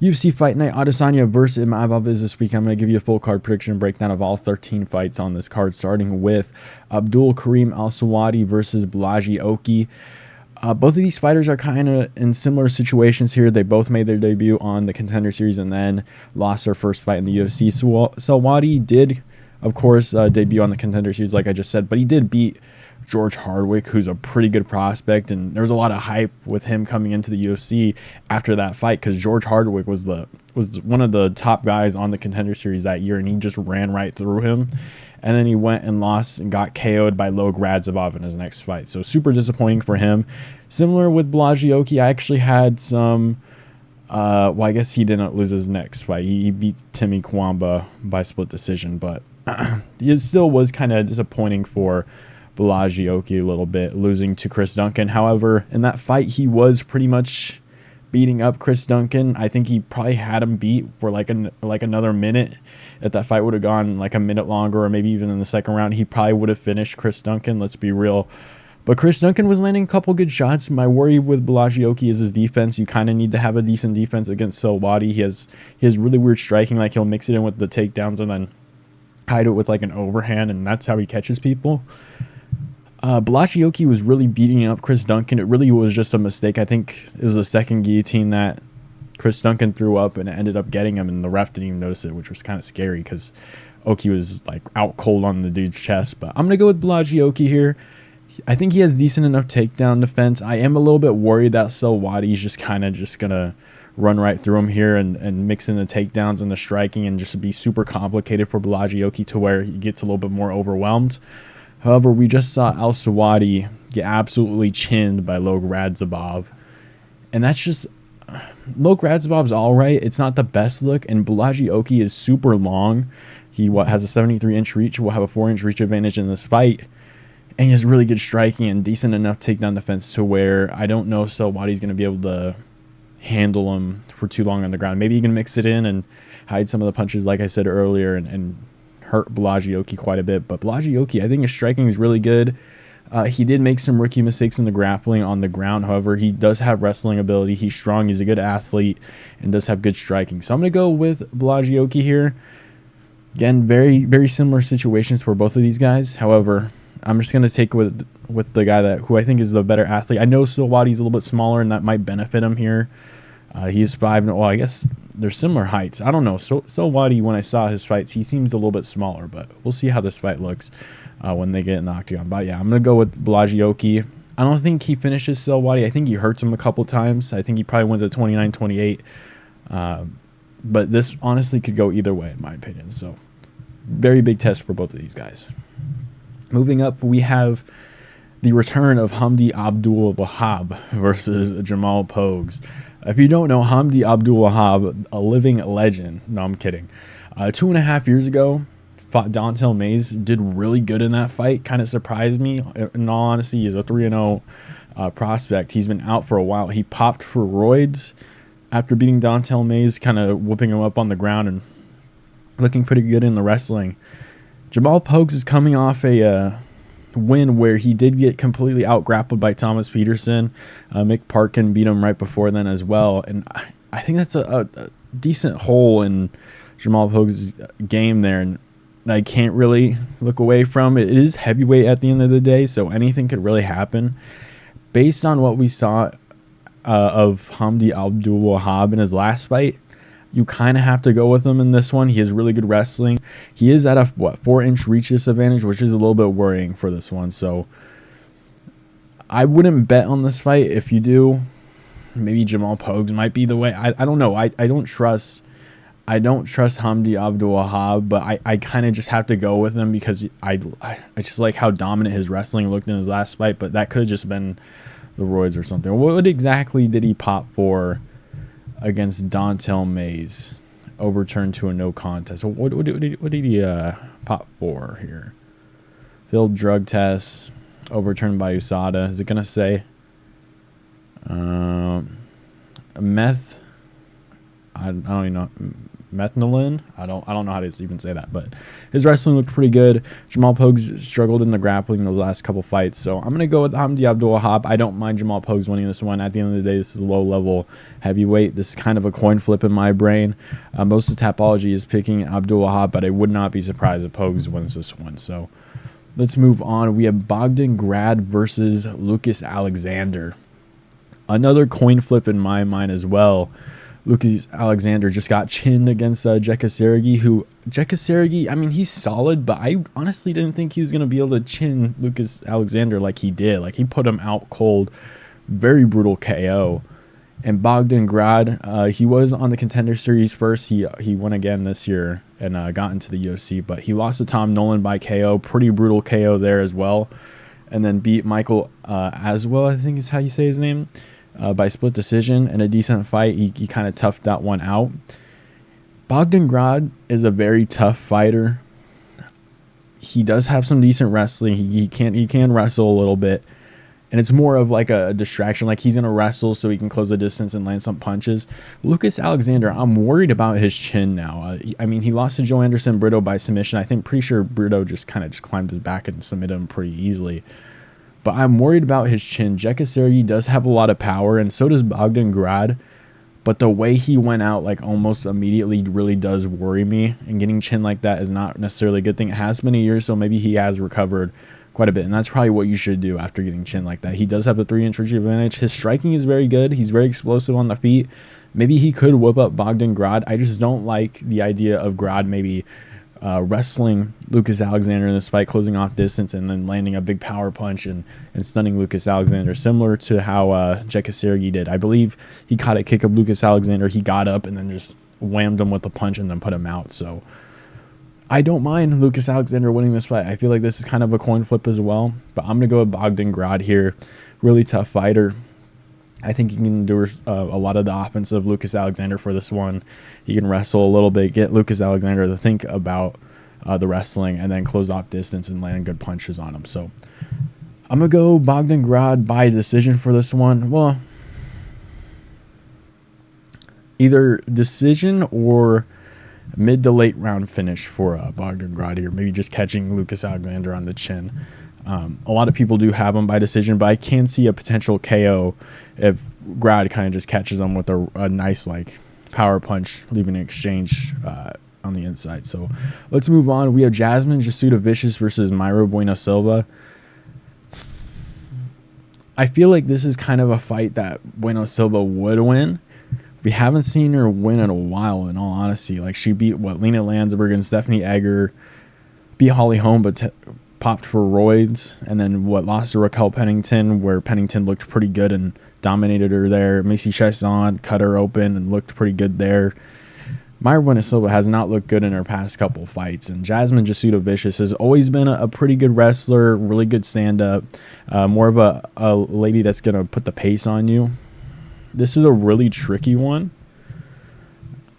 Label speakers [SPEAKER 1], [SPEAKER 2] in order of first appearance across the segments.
[SPEAKER 1] UFC Fight Night Adesanya versus Imavov is this week. I'm going to give you a full card prediction and breakdown of all 13 fights on this card, starting with Abdul-Kareem Al-Selwady versus Bolaji. Both of these fighters are kind of in similar situations here. They both made their debut on the Contender Series and then lost their first fight in the UFC. Selwady did, of course, debut on the Contender Series, like I just said, but he did beat George Hardwick, who's a pretty good prospect, and there was a lot of hype with him coming into the UFC after that fight because George Hardwick was one of the top guys on the Contender Series that year, and he just ran right through him. And then he went and lost and got KO'd by Grad in his next fight. So super disappointing for him. Similar with Bolaji, I actually had some. Well, I guess he didn't lose his next fight. He beat Timmy Kwamba by split decision, but it still was kind of disappointing for Bolaji a little bit, losing to Chris Duncan. However, in that fight, he was pretty much beating up Chris Duncan. I think he probably had him beat for like another minute. If that fight would have gone like a minute longer, or maybe even in the second round, he probably would have finished Chris Duncan. Let's be real. But Chris Duncan was landing a couple good shots. My worry with Bolaji is his defense. You kind of need to have a decent defense against Selwady. He has really weird striking. Like he'll mix it in with the takedowns and then hide it with like an overhand, and that's how he catches people. Bolaji was really beating up Chris Duncan. It really was just a mistake. I think it was the second guillotine that Chris Duncan threw up, and it ended up getting him, and the ref didn't even notice it, which was kind of scary because Oki was like out cold on the dude's chest. But I'm going to go with Bolaji here. I think he has decent enough takedown defense. I am a little bit worried that Selwady's just kind of going to run right through him here and mix in the takedowns and the striking and just be super complicated for Bolaji to where he gets a little bit more overwhelmed. However, we just saw Al-Selwady get absolutely chinned by Grad. And that's just... Grad all right. It's not the best look. And Bolaji is super long. He has a 73-inch reach. Will have a 4-inch reach advantage in this fight. And he has really good striking and decent enough takedown defense to where I don't know Selwady's going to be able to handle him for too long on the ground. Maybe he can mix it in and hide some of the punches, like I said earlier, and hurt Bolaji quite a bit. But Bolaji, I think his striking is really good. He did make some rookie mistakes in the grappling on the ground. However, he does have wrestling ability. He's strong. He's a good athlete and does have good striking. So I'm going to go with Bolaji here. Again, very, very similar situations for both of these guys. However, I'm just going to take with the guy who I think is the better athlete. I know Selwady's a little bit smaller, and that might benefit him here. He's 5. Well, I guess they're similar heights. I don't know. Selwady, when I saw his fights, he seems a little bit smaller, but we'll see how this fight looks when they get in the octagon. But yeah, I'm going to go with Bolaji. I don't think he finishes Selwady. I think he hurts him a couple times. I think he probably wins at 29-28. But this honestly could go either way, in my opinion. So very big test for both of these guys. Moving up, we have the return of Hamdy Abdelwahab versus Jamal Pogues. If you don't know, Hamdy Abdelwahab, a living legend. No, I'm kidding. 2.5 years ago, fought Dontel Mays. Did really good in that fight. Kind of surprised me. In all honesty, he's a 3-0 prospect. He's been out for a while. He popped for roids after beating Dontel Mays, kind of whooping him up on the ground and looking pretty good in the wrestling. Jamal Pogues is coming off a win where he did get completely out-grappled by Thomas Petersen. Mick Parkin beat him right before then as well. And I think that's a decent hole in Jamal Pogues' game there, and I can't really look away from. It is heavyweight at the end of the day, so anything could really happen. Based on what we saw of Hamdy Abdelwahab in his last fight, you kind of have to go with him in this one. He has really good wrestling. He is at a 4-inch reach disadvantage, which is a little bit worrying for this one. So I wouldn't bet on this fight. If you do, maybe Jamal Pogues might be the way. I don't know. I don't trust Hamdy Abdelwahab, but I kind of just have to go with him because I just like how dominant his wrestling looked in his last fight. But that could have just been the roids or something. What exactly did he pop for against Dontel Mays? Overturned to a no contest. What did he pop for here? Failed drug test. Overturned by USADA. Is it going to say meth? I don't even know. Methnolin. I don't know how to even say that, but his wrestling looked pretty good. Jamal Pogues struggled in the grappling those last couple fights, so I'm gonna go with Hamdy Abdul-Wahab. I don't mind Jamal Pogues winning this one. At the end of the day, this is a low level heavyweight. This is kind of a coin flip in my brain. Most of Tapology is picking Abdul-Wahab, but I would not be surprised if Pogues wins this one. So let's move on. We have Bogdan Grad versus Lucas Alexander. Another coin flip in my mind as well. Lucas Alexander just got chinned against Sergei, I mean, he's solid, but I honestly didn't think he was going to be able to chin Lucas Alexander like he did. Like, he put him out cold. Very brutal KO. And Bogdan Grad, he was on the Contender Series first. He won again this year and got into the UFC, but he lost to Tom Nolan by KO. Pretty brutal KO there as well. And then beat Michael Aswell, I think is how you say his name, by split decision in a decent fight. He kind of toughed that one out. Bogdan Grad is a very tough fighter. He does have some decent wrestling. He can wrestle a little bit, and it's more of like a distraction. Like, he's gonna wrestle so he can close the distance and land some punches. Lucas Alexander, I'm worried about his chin now. I mean, he lost to Joe Anderson Brito by submission. Pretty sure Brito just climbed his back and submitted him pretty easily. But I'm worried about his chin. Sergei does have a lot of power, and so does Bogdan Grad. But the way he went out, like, almost immediately really does worry me. And getting chin like that is not necessarily a good thing. It has been a year, so maybe he has recovered quite a bit. And that's probably what you should do after getting chin like that. He does have a 3-inch reach advantage. His striking is very good. He's very explosive on the feet. Maybe he could whip up Bogdan Grad. I just don't like the idea of Grad maybe wrestling Lucas Alexander in this fight, closing off distance, and then landing a big power punch and stunning Lucas Alexander, similar to how Sergei did. I believe he caught a kick of Lucas Alexander. He got up and then just whammed him with a punch and then put him out. So I don't mind Lucas Alexander winning this fight. I feel like this is kind of a coin flip as well, but I'm going to go with Bogdan Grad here. Really tough fighter. I think he can endure a lot of the offense of Lucas Alexander for this one. He can wrestle a little bit, get Lucas Alexander to think about the wrestling, and then close off distance and land good punches on him. So I'm going to go Bogdan Grad by decision for this one. Well, either decision or mid to late round finish for Bogdan Grad here. Maybe just catching Lucas Alexander on the chin. A lot of people do have him by decision, but I can see a potential KO if Grad kind of just catches him with a nice, like, power punch, leaving an exchange on the inside. So let's move on. We have Jasmine Jasudavicius versus Mayra Bueno Silva. I feel like this is kind of a fight that Bueno Silva would win. We haven't seen her win in a while, in all honesty. Like, she beat Lena Landsberg and Stephanie Egger, beat Holly Holm, but popped for roids, and then lost to Raquel Pennington, where Pennington looked pretty good and dominated her there. Macy Chiasson cut her open and looked pretty good there. Mayra Bueno Silva has not looked good in her past couple fights, and Jasmine Jasudavicius has always been a pretty good wrestler, really good stand-up, more of a lady that's going to put the pace on you. This is a really tricky one.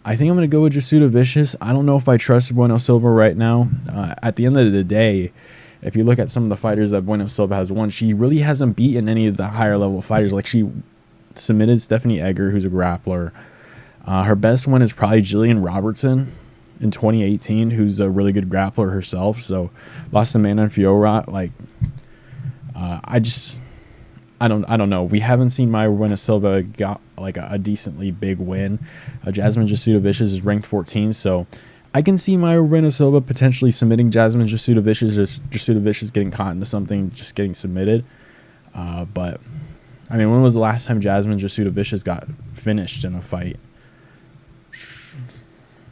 [SPEAKER 1] I think I'm going to go with Jasudavicius. I don't know if I trust Bueno Silva right now. At the end of the day, if you look at some of the fighters that Bueno Silva has won, she really hasn't beaten any of the higher level fighters. Like, she submitted Stephanie Egger, who's a grappler. Her best one is probably Jillian Robertson in 2018, who's a really good grappler herself. So lost to Manon Fiorot. Like, I don't know. We haven't seen Mayra Bueno Silva got like a decently big win. Jasmine Jasudavicius is ranked 14, so I can see Mayra Bueno Silva potentially submitting Jasmine Jasudavicius getting caught into something, just getting submitted. But I mean, when was the last time Jasmine Jasudavicius got finished in a fight?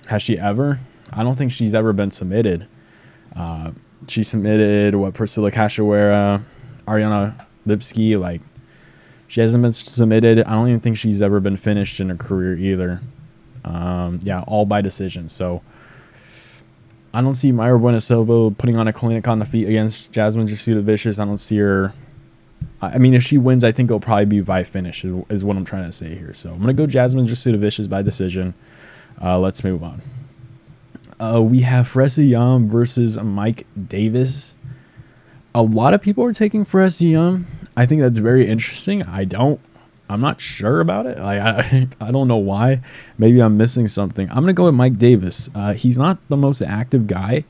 [SPEAKER 1] Has she ever? I don't think she's ever been submitted. She submitted Priscilla Cachoeira, Ariana Lipski. Like, she hasn't been submitted. I don't even think she's ever been finished in her career either. Yeah, all by decision. So I don't see Mayra Bueno Silva putting on a clinic on the feet against Jasmine Jasudavicius. I don't see her. I mean, if she wins, I think it'll probably be by finish is what I'm trying to say here. So I'm going to go Jasmine Jasudavicius by decision. Let's move on. We have Ziam versus Mike Davis. A lot of people are taking Ziam. I think that's very interesting. I don't. I'm not sure about it. I don't know why. Maybe I'm missing something. I'm going to go with Mike Davis. He's not the most active guy.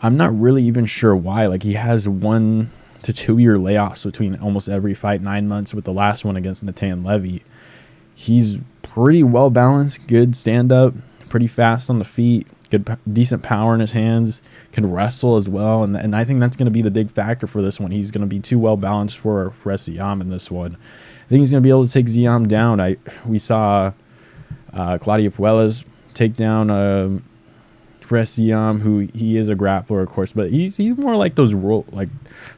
[SPEAKER 1] I'm not really even sure why. Like, he has 1 to 2 year layoffs between almost every fight, 9 months with the last one against Natan Levy. He's pretty well balanced, good stand up, pretty fast on the feet, good, decent power in his hands, can wrestle as well. And I think that's going to be the big factor for this one. He's going to be too well balanced for Ziam in this one. I think he's going to be able to take Ziam down. We saw Claudio Puelles take down Ziam, who he is a grappler, of course, but he's more like those some of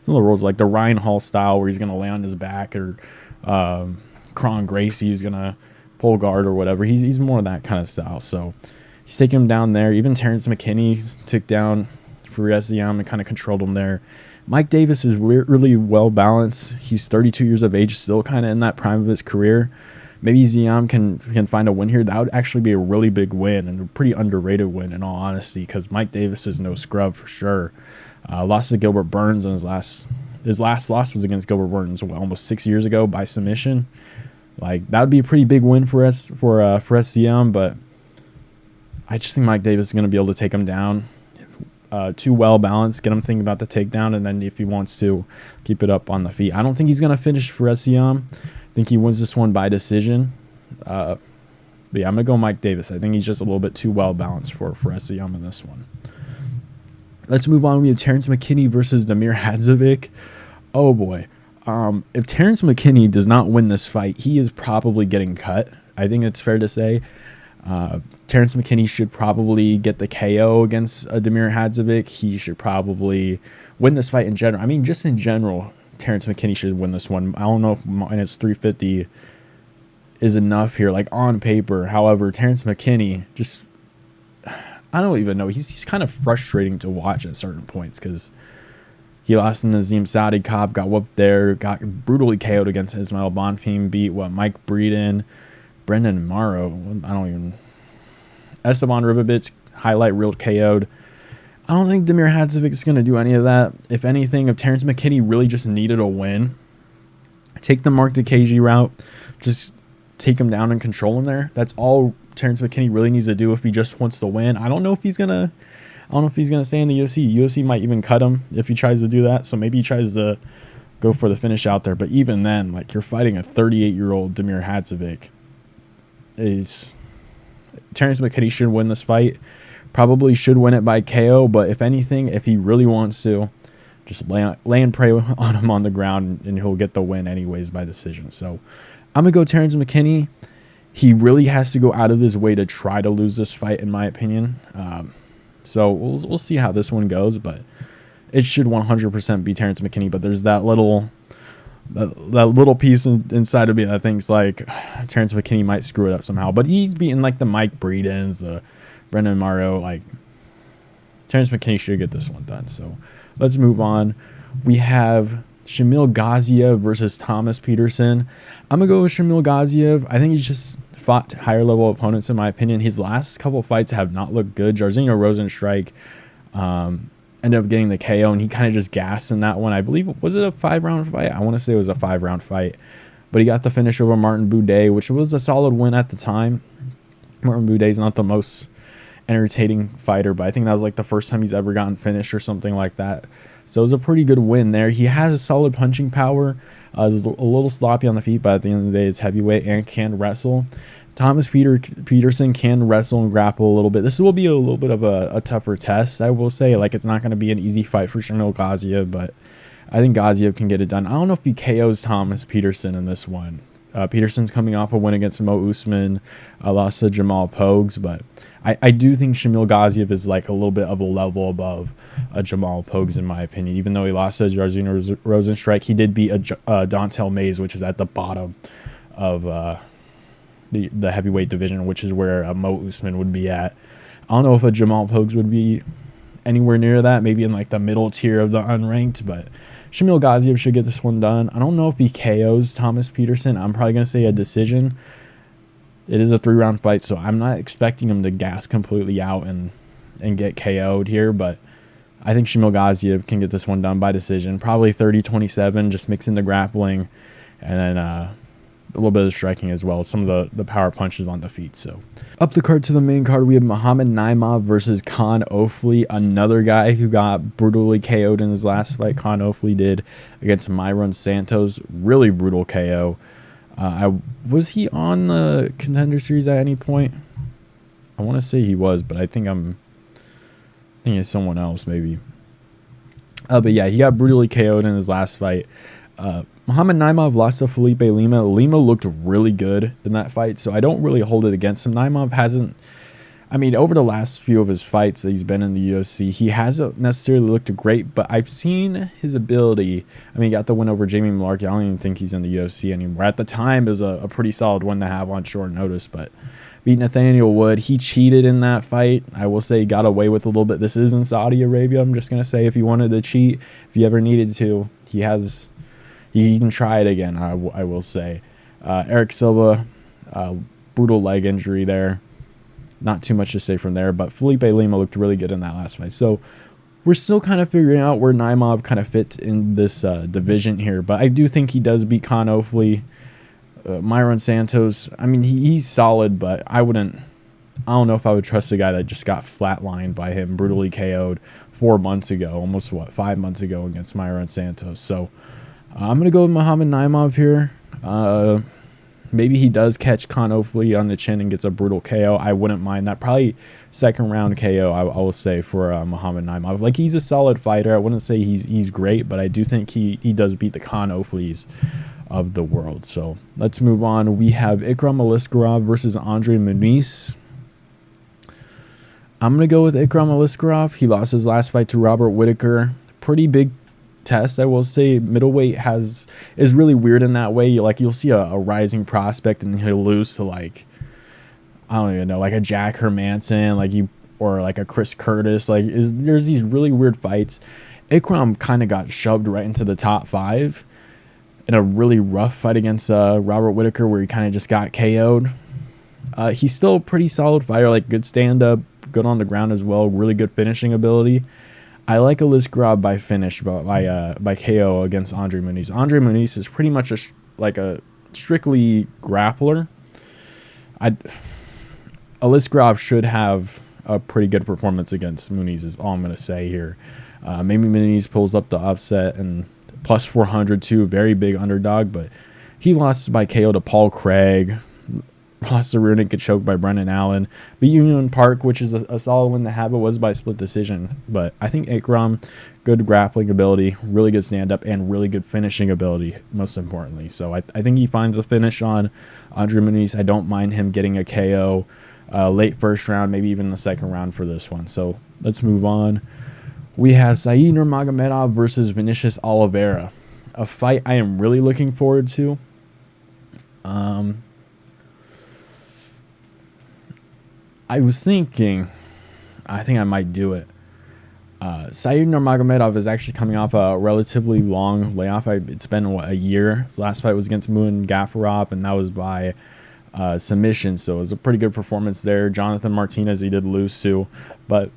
[SPEAKER 1] the roles like the Ryan Hall style, where he's going to lay on his back, or Kron Gracie is going to pull guard or whatever. He's more of that kind of style. So he's taking him down there. Even Terrance McKinney took down Ziam and kind of controlled him there. Mike Davis is really well balanced. He's 32 years of age, still kind of in that prime of his career. Maybe Ziam can find a win here. That would actually be a really big win, and a pretty underrated win in all honesty, because Mike Davis is no scrub for sure. Lost to Gilbert Burns in his last loss was against Gilbert Burns almost 6 years ago by submission. Like, that would be a pretty big win for Ziam, but I just think Mike Davis is going to be able to take him down. Too well balanced, get him thinking about the takedown, and then if he wants to, keep it up on the feet. I don't think he's going to finish for Ziam. I think he wins this one by decision. But yeah, I'm going to go Mike Davis. I think he's just a little bit too well balanced for Ziam in this one. Let's move on. We have Terrance McKinney versus Damir Hadžović. Oh boy. If Terrance McKinney does not win this fight, he is probably getting cut. I think it's fair to say. Terrance McKinney should probably get the KO against Damir Hadžović. He should probably win this fight in general. I mean, just in general, Terrance McKinney should win this one. I don't know if minus 350 is enough here, like on paper. However, Terrance McKinney, just, I don't even know. He's kind of frustrating to watch at certain points, because he lost in the Ziam Saudi Cup, got whooped there, got brutally KO'd against Ismail Bonfim, beat Mike Breeden, Brendan Morrow. I don't even. Esteban Ribovic, highlight reel KO'd. I don't think Damir Hadžović is going to do any of that. If anything, if Terrance McKinney really just needed a win, take the Mark DeKG route, just take him down and control him there. That's all Terrance McKinney really needs to do if he just wants to win. I don't know if he's gonna stay in the UFC. UFC might even cut him if he tries to do that. So maybe he tries to go for the finish out there. But even then, like, you're fighting a 38-year-old Damir Hadžović. Terrance McKinney should win this fight. Probably should win it by KO, but if anything, if he really wants to, just lay and pray on him on the ground, and he'll get the win anyways by decision. So I'm going to go Terrance McKinney. He really has to go out of his way to try to lose this fight, in my opinion. So we'll see how this one goes, but it should 100% be Terrance McKinney. But there's that little piece inside of me that thinks like Terrance McKinney might screw it up somehow. But he's beaten like the Mike Breedens, the Brendan Morrow. Like, Terrance McKinney should get this one done. So let's move on. We have Shamil Gaziev versus Thomas Petersen. I'm going to go with Shamil Gaziev. I think he's just fought higher level opponents, in my opinion. His last couple fights have not looked good. Jairzinho Rozenstruik ended up getting the KO, and he kind of just gassed in that one. I believe, was it a 5-round fight? I want to say it was a 5-round fight. But he got the finish over Martin Boudet, which was a solid win at the time. Martin Boudet's not the most entertaining fighter, but I think that was like the first time he's ever gotten finished or something like that. So it was a pretty good win there. He has a solid punching power. He's a little sloppy on the feet, but at the end of the day, it's heavyweight and can wrestle. Thomas Petersen can wrestle and grapple a little bit. This will be a little bit of a tougher test, I will say. Like, it's not going to be an easy fight for Shamil Gaziev, but I think Gaziev can get it done. I don't know if he KOs Thomas Petersen in this one. Petersen's coming off a win against Mo Usman, lost to Jamal Pogues, but I do think Shamil Gaziev is like a little bit of a level above Jamal Pogues, in my opinion. Even though he lost to Jairzinho Rozenstruik, he did beat Dontel Mays, which is at the bottom of the heavyweight division, which is where Mo Usman would be at. I don't know if a Jamal Pogues would be anywhere near that, maybe in like the middle tier of the unranked, but Shamil Gaziev should get this one done. I don't know if he KOs Thomas Petersen. I'm probably going to say a decision. It is a 3-round fight, so I'm not expecting him to gas completely out and get KO'd here, but I think Shamil Gaziev can get this one done by decision. Probably 30-27, just mix in the grappling, and then a little bit of striking as well. Some of the power punches on the feet. So up the card to the main card, we have Muhammad Naimov versus Kaan Ofli, another guy who got brutally KO'd in his last fight. Kaan Ofli did against Mayra Santos. Really brutal KO. Was he on the Contender Series at any point? I want to say he was, but I think I'm thinking of someone else maybe. But yeah, he got brutally KO'd in his last fight. Muhammad Naimov lost to Felipe Lima. Lima looked really good in that fight, so I don't really hold it against him. Naimov hasn't, I mean, over the last few of his fights that he's been in the UFC, he hasn't necessarily looked great, but I've seen his ability. I mean, he got the win over Jamie Malarkey. I don't even think he's in the UFC anymore. At the time, it was a pretty solid win to have on short notice, but beat Nathaniel Wood. He cheated in that fight. I will say he got away with a little bit. This is in Saudi Arabia. I'm just going to say if he wanted to cheat, if he ever needed to, he can try it again, I will say. Eric Silva, brutal leg injury there. Not too much to say from there, but Felipe Lima looked really good in that last fight. So we're still kind of figuring out where Naimov kind of fits in this division here, but I do think he does beat Kaan Ofli. Mayra Santos, I mean, he's solid, but I don't know if I would trust a guy that just got flatlined by him, brutally KO'd 4 months ago, almost 5 months ago against Mayra Santos. So I'm going to go with Muhammad Naimov here. Maybe he does catch Kaan Ofli on the chin and gets a brutal KO. I wouldn't mind that. Probably second round KO, I will say, for Muhammad Naimov. Like, he's a solid fighter. I wouldn't say he's great, but I do think he does beat the Kaan Oflis of the world. So let's move on. We have Ikram Aliskerov versus André Muniz. I'm going to go with Ikram Aliskerov. He lost his last fight to Robert Whittaker. Pretty big test, I will say. Middleweight is really weird in that way. You'll see a rising prospect and he'll lose to, like, I don't even know, like a Jack Hermanson, or like a Chris Curtis. There's these really weird fights. Ikram kind of got shoved right into the top 5 in a really rough fight against Robert Whittaker, where he kind of just got KO'd. He's still a pretty solid fighter, like good stand-up, good on the ground as well, really good finishing ability. I like Aliskerov by finish, by KO against André Muniz. André Muniz is pretty much a strictly grappler. Aliskerov should have a pretty good performance against Muniz is all I'm going to say here. Maybe Muniz pulls up the upset and plus 400 too, very big underdog, but he lost by KO to Paul Craig. Lost a rear naked choke by Brendan Allen. Beat Union Park, which is a solid win to have. It was by split decision. But I think Ikram, good grappling ability, really good stand-up, and really good finishing ability, most importantly. So I think he finds a finish on André Muniz. I don't mind him getting a KO late first round, maybe even the second round for this one. So let's move on. We have Said Nurmagomedov versus Vinicius Oliveira. A fight I am really looking forward to. I was thinking, I think I might do it. Said Nurmagomedov is actually coming off a relatively long layoff. It's been, a year? His last fight was against Muin Gafarov, and that was by submission, so it was a pretty good performance there. Jonathan Martinez, he did lose to, but,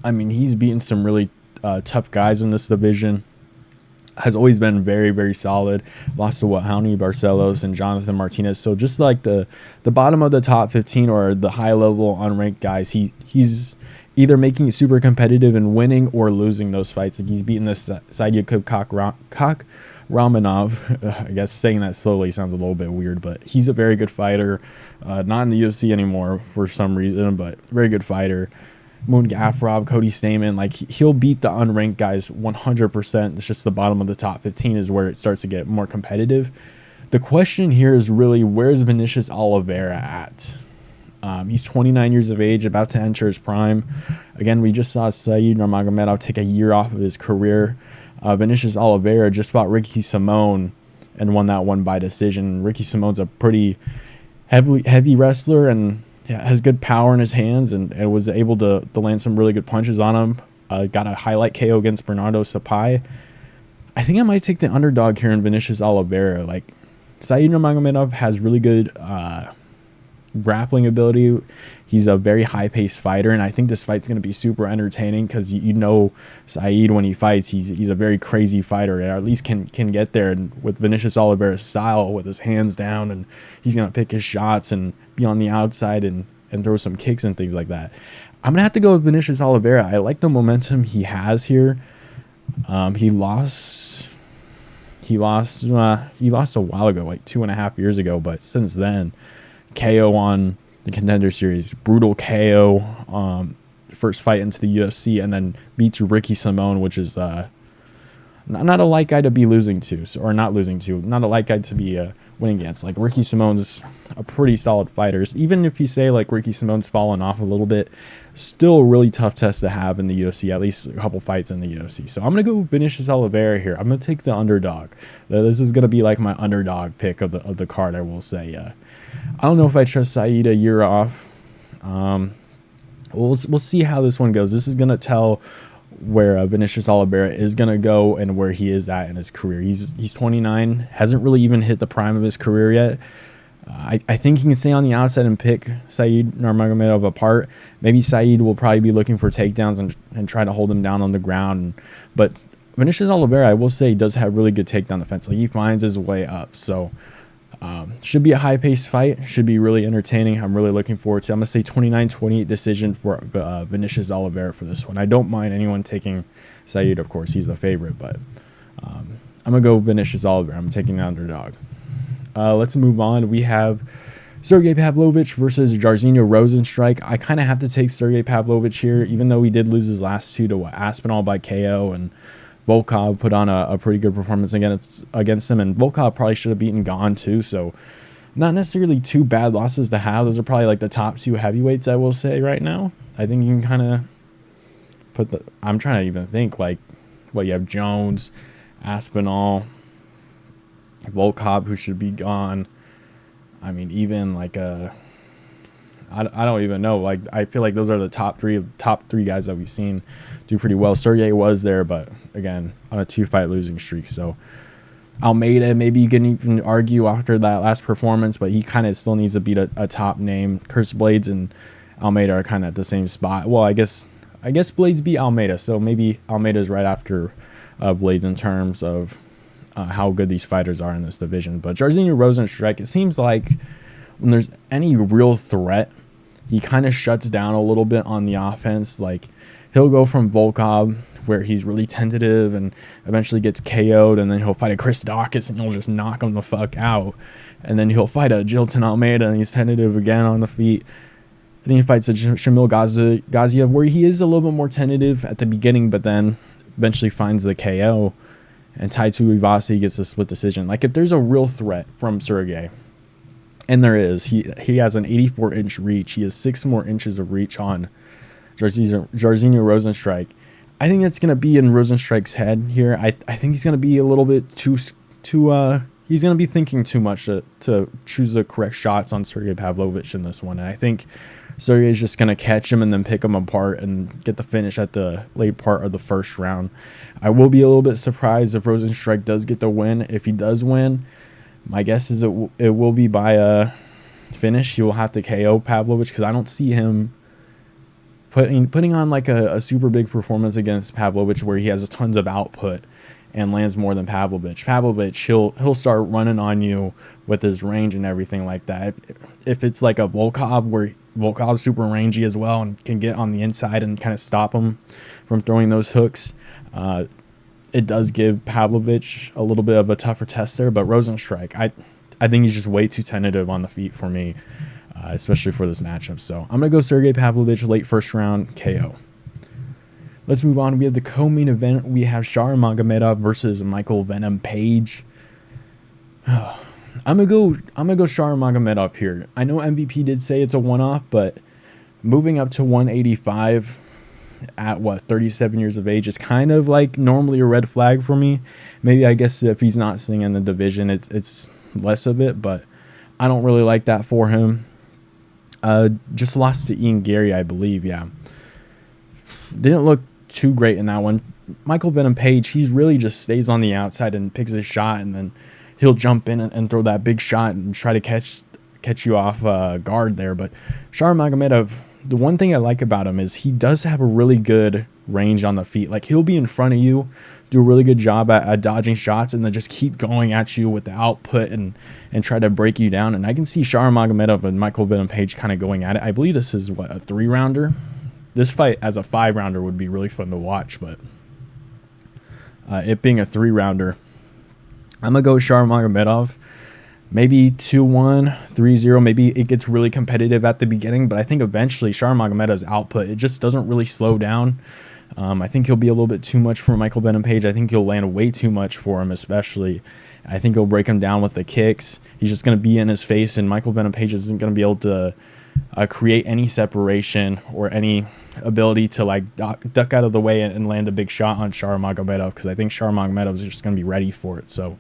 [SPEAKER 1] I mean, he's beaten some really tough guys in this division. Has always been very, very solid. Lost to Jaime Barcelos and Jonathan Martinez. So just like the bottom of the top 15 or the high level unranked guys, he's either making it super competitive and winning or losing those fights. Like he's beaten this Sadyukov Ramanov. I guess saying that slowly sounds a little bit weird, but he's a very good fighter. Not in the UFC anymore for some reason, but very good fighter. Muin Gafarov, Cody Stamen, like he'll beat the unranked guys 100%. It's just the bottom of the top 15 is where it starts to get more competitive. The question here is really, where's Vinicius Oliveira at? He's 29 years of age, about to enter his prime. Again, we just saw Said Nurmagomedov take a year off of his career. Vinicius Oliveira just fought Ricky Simón and won that one by decision. Ricky Simone's a pretty heavy wrestler and has good power in his hands and was able to land some really good punches on him. Got a highlight KO against Bernardo Sapai. I think I might take the underdog here in Vinicius Oliveira. Like, Said Nurmagomedov has really good grappling ability. He's a very high-paced fighter, and I think this fight's going to be super entertaining because you know Saeed, when he fights, he's a very crazy fighter, or at least can get there. And with Vinicius Oliveira's style, with his hands down, and he's going to pick his shots and be on the outside and throw some kicks and things like that. I'm going to have to go with Vinicius Oliveira. I like the momentum he has here. He lost a while ago, like 2.5 years ago, but since then, KO on the Contender Series, brutal KO, first fight into the UFC, and then beats Ricky Simón, which is not a light guy to be losing to, not a light guy to be winning against. Like, Ricky Simón's a pretty solid fighter. Even if you say like Ricky Simón's fallen off a little bit, still a really tough test to have in the UFC, at least a couple fights in the UFC. So I'm going to go with Vinicius Oliveira here. I'm going to take the underdog. This is going to be like my underdog pick of the card, I will say. I don't know if I trust Saeed a year off. We'll see how this one goes. This is going to tell where Vinicius Oliveira is going to go and where he is at in his career. He's 29, hasn't really even hit the prime of his career yet. I think he can stay on the outside and pick Saeed Nurmagomedov apart. Maybe Saeed will probably be looking for takedowns and try to hold him down on the ground. But Vinicius Oliveira, I will say, does have really good takedown defense. Like, he finds his way up. So should be a high-paced fight. Should be really entertaining. I'm really looking forward to it. I'm going to say 29-28 decision for Vinicius Oliveira for this one. I don't mind anyone taking Saeed, of course. He's the favorite. But I'm going to go Vinicius Oliveira. I'm taking the underdog. Let's move on. We have Sergei Pavlovich versus Jairzinho Rozenstruik. I kind of have to take Sergei Pavlovich here, even though he did lose his last two to Aspinall by KO, and Volkov put on a pretty good performance against him, and Volkov probably should have beaten Kaan too, so not necessarily two bad losses to have. Those are probably like the top two heavyweights, I will say, right now. I think you can kind of put I'm trying to even think, like, you have Jones, Aspinall, Volkov, who should be gone. I mean, even like I don't even know. Like, I feel like those are the top three guys that we've seen do pretty well. Sergei was there, but again, on a 2-fight losing streak. So Almeida, maybe you can even argue after that last performance, but he kind of still needs to beat a top name. Curtis Blades and Almeida are kind of at the same spot. Well, I guess Blades beat Almeida, so maybe Almeida's right after Blades in terms of how good these fighters are in this division. But Jairzinho Rozenstruik, it seems like when there's any real threat, he kind of shuts down a little bit on the offense. Like, he'll go from Volkov, where he's really tentative and eventually gets KO'd, and then he'll fight a Chris Dawkins and he'll just knock him the fuck out. And then he'll fight a Jilton Almeida and he's tentative again on the feet. And then he fights a Shamil Gaziev, where he is a little bit more tentative at the beginning, but then eventually finds the KO. And Tai Tuivasa gets a split decision. Like, if there's a real threat from Sergei, and there is, he has an 84-inch reach. He has 6 more inches of reach on Jairzinho Rozenstruik. I think that's going to be in Rozenstruik's head here. I think he's going to be a little bit too he's going to be thinking too much to choose the correct shots on Sergei Pavlovich in this one. And I think Sergei's just going to catch him and then pick him apart and get the finish at the late part of the first round. I will be a little bit surprised if Rozenstruik does get the win. If he does win, my guess is it will be by a finish. He will have to KO Pavlovich, because I don't see him putting on like a super big performance against Pavlovich where he has tons of output and lands more than Pavlovich. Pavlovich, he'll start running on you with his range and everything like that. If it's like a Volkov, where Volkov's super rangy as well and can get on the inside and kind of stop him from throwing those hooks, it does give Pavlovich a little bit of a tougher test there. But Rozenstruik, I think he's just way too tentative on the feet for me, especially for this matchup. So I'm going to go Sergei Pavlovich, late first round, KO. Let's move on. We have the co-main event. We have Shahr Magomedov versus Michael Venom Page. I'm gonna go Shahr Magomedov here. I know MVP did say it's a one-off, but moving up to 185 at 37 years of age is kind of like normally a red flag for me. Maybe, I guess, if he's not sitting in the division, it's less of it, but I don't really like that for him. Just lost to Ian Gary, I believe. Yeah, didn't look too great in that one. Michael Venom Page, he really just stays on the outside and picks his shot, and then he'll jump in and throw that big shot and try to catch catch you off guard there. But Shamil, the one thing I like about him is he does have a really good range on the feet. Like, he'll be in front of you, do a really good job at dodging shots, and then just keep going at you with the output and try to break you down. And I can see Shamil and Michael Venom-Page kind of going at it. I believe this is, what, a 3-rounder? This fight as a 5-rounder would be really fun to watch, but it being a 3-rounder, I'm going to go Shamil. Maybe 2-1, 3-0. Maybe it gets really competitive at the beginning, but I think eventually Shamil's output, it just doesn't really slow down. I think he'll be a little bit too much for Michael Venom-Page. I think he'll land way too much for him, especially. I think he'll break him down with the kicks. He's just going to be in his face, and Michael Venom-Page isn't going to be able to create any separation or any ability to like duck out of the way and land a big shot on Shamil, because I think Shamil is just going to be ready for it. So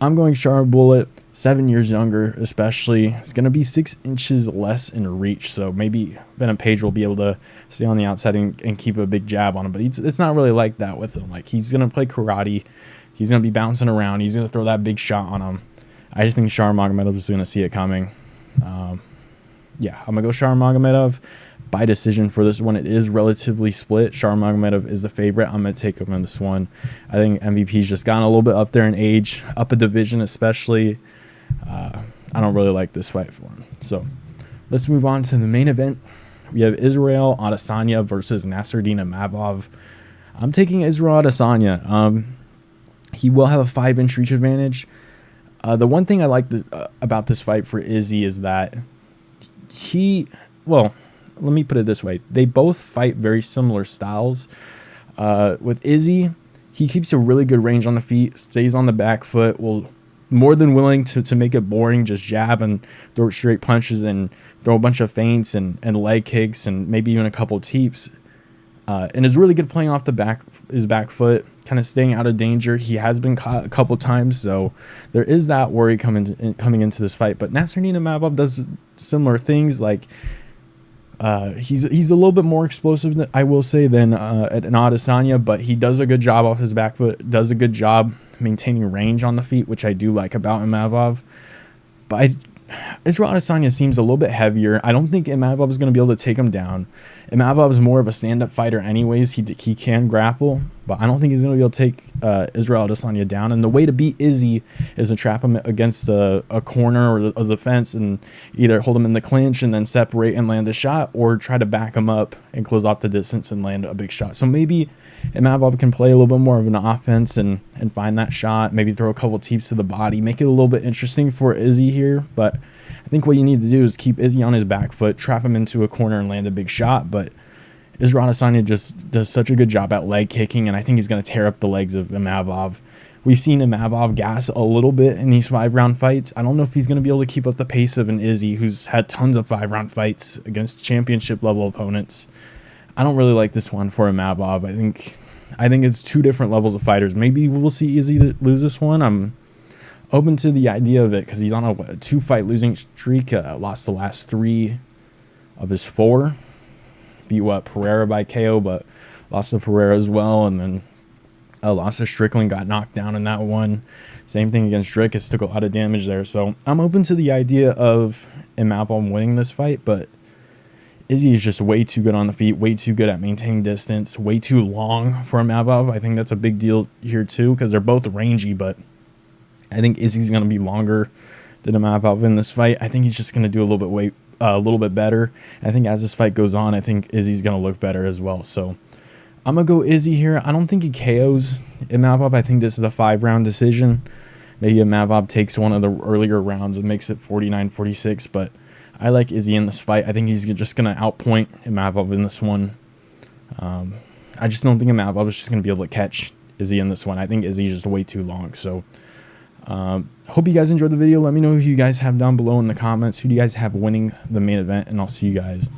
[SPEAKER 1] I'm going Bullet, 7 years younger especially. It's going to be 6 inches less in reach, so maybe Venom-Page will be able to stay on the outside and keep a big jab on him, but it's not really like that with him. Like, he's going to play karate. He's going to be bouncing around. He's going to throw that big shot on him. I just think Shamil is going to see it coming. Yeah, I'm going to go Shamil by decision for this one. It is relatively split. Shamil is the favorite. I'm going to take him in this one. I think MVP's just gotten a little bit up there in age, up a division especially. I don't really like this fight for him. So let's move on to the main event. We have Israel Adesanya versus Nassourdine Imavov. I'm taking Israel Adesanya. He will have a 5-inch reach advantage. The one thing I like about this fight for Izzy is that let me put it this way. They both fight very similar styles. With Izzy, he keeps a really good range on the feet, stays on the back foot, will more than willing to make it boring, just jab and throw straight punches and throw a bunch of feints and leg kicks and maybe even a couple teeps. And is really good playing off his back foot, kind of staying out of danger. He has been caught a couple times, so there is that worry coming into this fight. But Nassourdine Imavov does similar things. Like, he's a little bit more explosive, I will say, than an Adesanya, but he does a good job off his back foot, does a good job maintaining range on the feet, which I do like about Imavov. But Israel Adesanya seems a little bit heavier. I don't think Imavov is going to be able to take him down. Imavov is more of a stand-up fighter anyways. He can grapple, but I don't think he's going to be able to take Israel Adesanya down. And the way to beat Izzy is to trap him against a corner or the fence and either hold him in the clinch and then separate and land a shot, or try to back him up and close off the distance and land a big shot. So maybe Imavov can play a little bit more of an offense and find that shot, maybe throw a couple teeps to the body, make it a little bit interesting for Izzy here. But I think what you need to do is keep Izzy on his back foot, trap him into a corner and land a big shot. But Israel Adesanya just does such a good job at leg kicking, and I think he's going to tear up the legs of Imavov. We've seen Imavov gas a little bit in these 5-round fights. I don't know if he's going to be able to keep up the pace of an Izzy who's had tons of 5-round fights against championship level opponents. I don't really like this one for Imavov. I think it's 2 different levels of fighters. Maybe we'll see Izzy lose this one. I'm open to the idea of it because he's on a 2-fight losing streak. Lost the last 3 of his 4. Beat Pereira by KO, but lost to Pereira as well, and then lost to Strickland, got knocked down in that one. Same thing against Dricus, took a lot of damage there. So I'm open to the idea of Imavov winning this fight, but Izzy is just way too good on the feet, way too good at maintaining distance, way too long for Imavov. I think that's a big deal here too, because they're both rangy, but I think Izzy's going to be longer than Imavov in this fight. I think he's just going to do a little bit better. I think as this fight goes on, I think Izzy's going to look better as well. So I'm going to go Izzy here. I don't think he KOs Imavov. I think this is a 5-round decision. Maybe Imavov takes one of the earlier rounds and makes it 49-46, but I like Izzy in this fight. I think he's just going to outpoint Imavov in this one. I just don't think Imavov is just going to be able to catch Izzy in this one. I think Izzy's just way too long. So hope you guys enjoyed the video. Let me know who you guys have down below in the comments. Who do you guys have winning the main event? And I'll see you guys